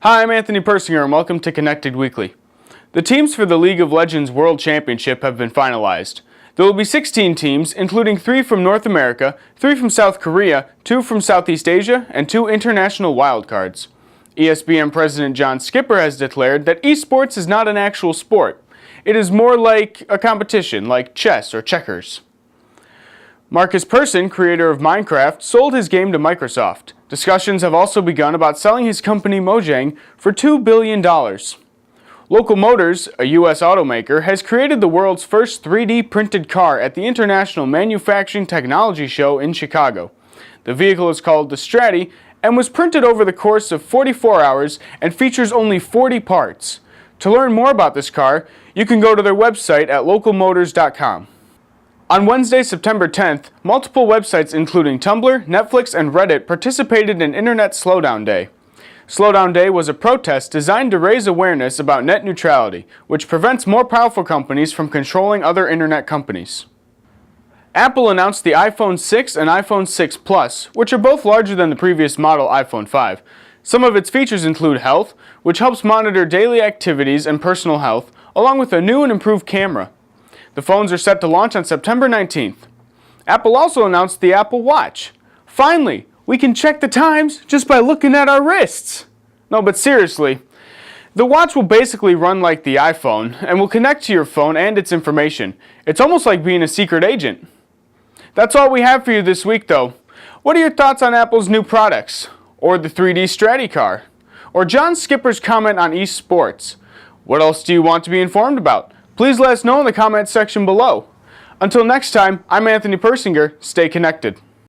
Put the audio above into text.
Hi, I'm Anthony Persinger and welcome to Connected Weekly. The teams for the League of Legends World Championship have been finalized. There will be 16 teams, including 3 from North America, 3 from South Korea, 2 from Southeast Asia, and 2 international wildcards. ESPN President John Skipper has declared that esports is not an actual sport. It is more like a competition, like chess or checkers. Markus Persson, creator of Minecraft, sold his game to Microsoft. Discussions have also begun about selling his company Mojang for $2 billion. Local Motors, a U.S. automaker, has created the world's first 3D printed car at the International Manufacturing Technology Show in Chicago. The vehicle is called the Stratti and was printed over the course of 44 hours and features only 40 parts. To learn more about this car, you can go to their website at localmotors.com. On Wednesday, September 10th, multiple websites including Tumblr, Netflix, and Reddit participated in Internet Slowdown Day. Slowdown Day was a protest designed to raise awareness about net neutrality, which prevents more powerful companies from controlling other internet companies. Apple announced the iPhone 6 and iPhone 6 Plus, which are both larger than the previous model iPhone 5. Some of its features include Health, which helps monitor daily activities and personal health, along with a new and improved camera. The phones are set to launch on September 19th. Apple also announced the Apple Watch. Finally, we can check the times just by looking at our wrists. No, but seriously, the watch will basically run like the iPhone and will connect to your phone and its information. It's almost like being a secret agent. That's all we have for you this week, though. What are your thoughts on Apple's new products? Or the 3D Stratti car? Or John Skipper's comment on esports? What else do you want to be informed about? Please let us know in the comments section below. Until next time, I'm Anthony Persinger. Stay connected.